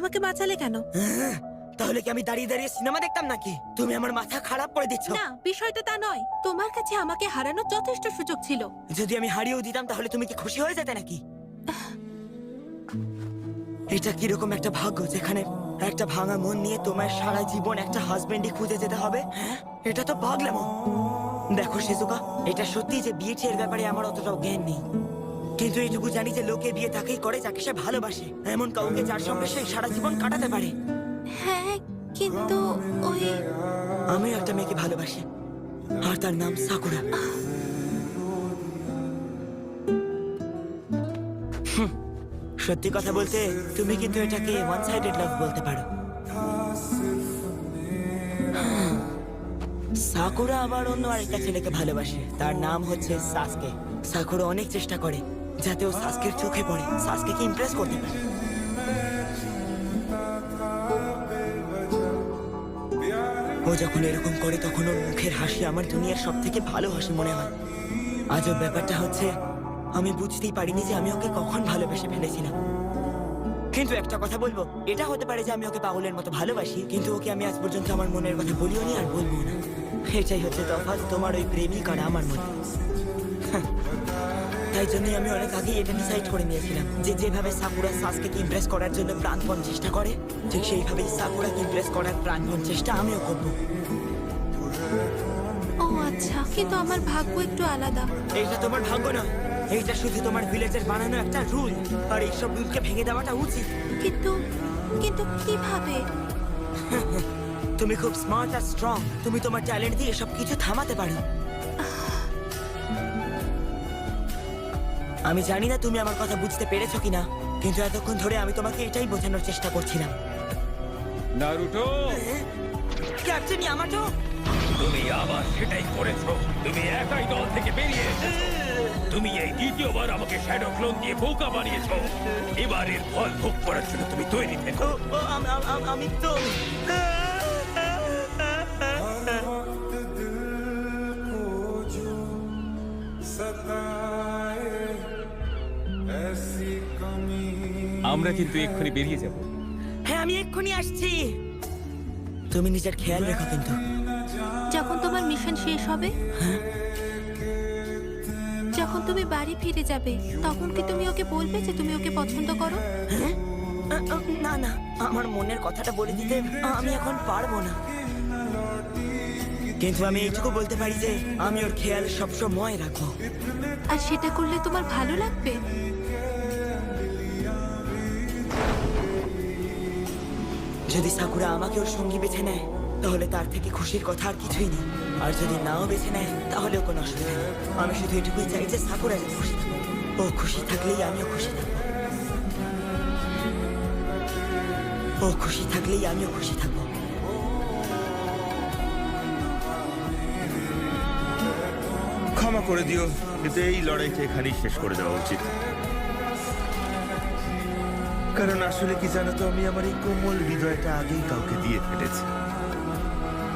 আমাকে বাঁচালে কেন? তাহলে কি আমি দাঁড়িয়ে দাঁড়িয়ে সিনেমা দেখতাম নাকি? তুমি আমার মাথা খারাপ করে দিচ্ছ। না, বিষয়টা তা নয়। তোমার কাছে আমাকে হারানোর যথেষ্ট সুযোগ ছিল। যদি আমি হারিয়েও দিতাম তাহলে তুমি কি খুশি হয়ে যেতে নাকি? এটা কিরকম একটা ভাগ্য যেখানে একটা ভাঙা মন নিয়ে তোমার সারা জীবন একটা হাজবেন্ডই খুঁজে যেতে হবে। হ্যাঁ, এটা তো পাগলামো। দেখো শিজুকা, এটা সত্যি যে বিয়ে টিয়ের ব্যাপারে আমার অতটাও জ্ঞান নেই, কিন্তু এইটুকু জানি যে লোকে বিয়ে তাকেই করে যাকে সে ভালোবাসে, এমন কাউকে যার সঙ্গে সে সারা জীবন কাটাতে পারে। হ্যাঁ, কিন্তু ওই আমিও একটা মেয়েকে ভালোবাসি, আর তার নাম সাকুরা। সত্যি কথা বলতে তুমি কিন্তু এটাকে ওয়ান সাইডেড লাভ বলতে পারো। সাকুরা আবার অন্য আরেকটা ছেলেকে ভালোবাসে, তার নাম হচ্ছে সাসকে। সাকুরা অনেক চেষ্টা করে যাতে ও সাসকের চোখে পড়ে, সাসকেকে ইমপ্রেস করতে পারে। ও যখন এরকম করে তখন ওর মুখের হাসি আমার দুনিয়ার সব থেকে ভালো হাসি মনে হয়। আজব ব্যাপারটা হচ্ছে আমি বুঝতেই পারিনি যে আমি ওকে কখন ভালোবেসে ফেলেছিলাম। কিন্তু একটা কথা বলবো, এটা হতে পারে যে আমি ওকে পাগলের মতো ভালোবাসি, কিন্তু ওকে আমি আজ পর্যন্ত আমার মনের কথা বলিও নি আর বলবো না। এটাই হচ্ছে তফাৎ তোমার ওই প্রেমিক আর আমার মধ্যে। তাই জন্যই আমি অনেক আগেই এটা ডিসাইড করে নিয়েছিলাম যে যেভাবে সাকুরা সাসকে ইমপ্রেস করার জন্য প্রাণপণ চেষ্টা করে, ঠিক সেইভাবেই সাকুরাকে ইমপ্রেস করার প্রাণপণ চেষ্টা আমিও করবো। ও আচ্ছা, কিন্তু আমার ভাগ্য একটু আলাদা। এইটা তোমার ভাগ্য নয়, এইটা শুধু তোমার ভিলেজের বানানো একটা রুল, আর এইসব রুলকে ভেঙে দেওয়াটা উচিত। কিন্তু কিন্তু কিভাবে? তুমি খুব স্মার্ট আর স্ট্রং, তুমি তোমার ট্যালেন্ট দিয়ে এসব কিছু থামাতে পারো। আমি জানি না তুমি আমার কথা বুঝতে পেরেছো কিনা, কিন্তু এতক্ষণ ধরে আমি তোমাকে এটাই বোঝানোর চেষ্টা করছিলাম। নারুটো, ক্যাপ্টেন ইয়ামাটো, তুমি আবার সেটাই করেছো। তুমি একাই দল থেকে বেরিয়ে এসেছো। তুমি এই দ্বিতীয়বার আমাকে শ্যাডো ক্লোন দিয়ে বোকা বানিয়েছো। এবারের ফল ভোগ করার জন্য তুমি তৈরি থেকো। আমি তো আমরা কিন্তু এক্ষুনি বেরিয়ে যাব। হ্যাঁ, আমি এক্ষুনি আসছি। তুমি নিজের খেয়াল রেখো কিন্তু। যখন তোমার মিশন শেষ হবে, যখন তুমি বাড়ি ফিরে যাবে, তখন কি তুমি ওকে বলবে যে তুমি ওকে পছন্দ করো? না না, আমার মনের কথাটা বলে দিতে আমি এখন পারবো না, কিন্তু আমি এইটুকু বলতে পারি যে আমি ওর খেয়াল সবসময় রাখবো। আর সেটা করলে তোমার ভালো লাগবে? যদি সাকুরা আমাকে ওর সঙ্গী বেছে নেয় তাহলে তার থেকে খুশির কথা আর কিছুই নেই, আর যদি নাও বেছে নেয় তাহলেও কোনো অসুবিধা নেই। আমি শুধু এটুকুই চাই যে সাকুরা যেন খুশি থাকে। ও খুশি থাকলেই আমিও খুশি থাকবো, ও খুশি থাকলেই আমিও খুশি থাকবো। ক্ষমা করে দিও, কিন্তু এই লড়াইটা এখানেই শেষ করে দেওয়া উচিত। কারণ আসলে কি জানো তো, আমি আমার এই কোমল হৃদয়টা আগেই কাউকে দিয়ে ফেলেছি।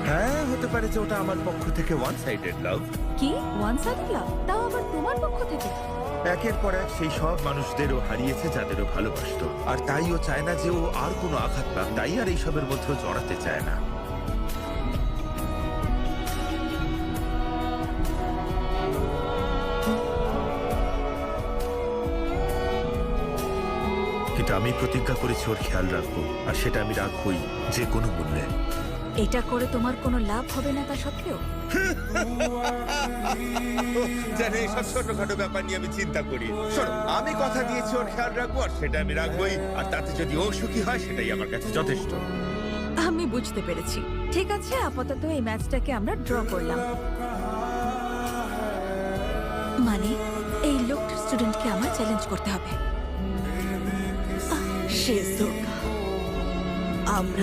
হ্যাঁ, হতে পারে যে ওটা আমার পক্ষ থেকে ওয়ান সাইডেড লাভ। কি ওয়ান সাইডেড লাভ? তাও আবার তোমার পক্ষ থেকে? একের পর এক সেই সব মানুষদেরও হারিয়েছে যাদেরও ভালোবাসতো, আর তাই ও চায় না যে ও আর কোনো আঘাত পাক, তাই আর এইসবের মধ্যেও জড়াতে চায় না। কিন্তু আমি প্রতিজ্ঞা করেছি ওর খেয়াল রাখবো, আর সেটা আমি রাখবোই যে কোনো মূল্যে। এটা করে তোমার কোনো লাভ হবে না তা সত্ত্বেও? জানে এইসব ছোটখাটো ব্যাপার নিয়ে আমি চিন্তা করি। শোনো, আমি কথা দিয়েছি ওর খেয়াল রাখবো, আর সেটা আমি রাখবোই, আর তাতে যদি ও সুখী হয় সেটাই আমার কাছে যথেষ্ট। আমি বুঝতে পেরেছি। ঠিক আছে, আপাতত এই ম্যাচটাকে আমরা ড্র করলাম। মানে এই লোকটার স্টুডেন্টকে আমার চ্যালেঞ্জ করতে হবে। শিজুকা, আমরা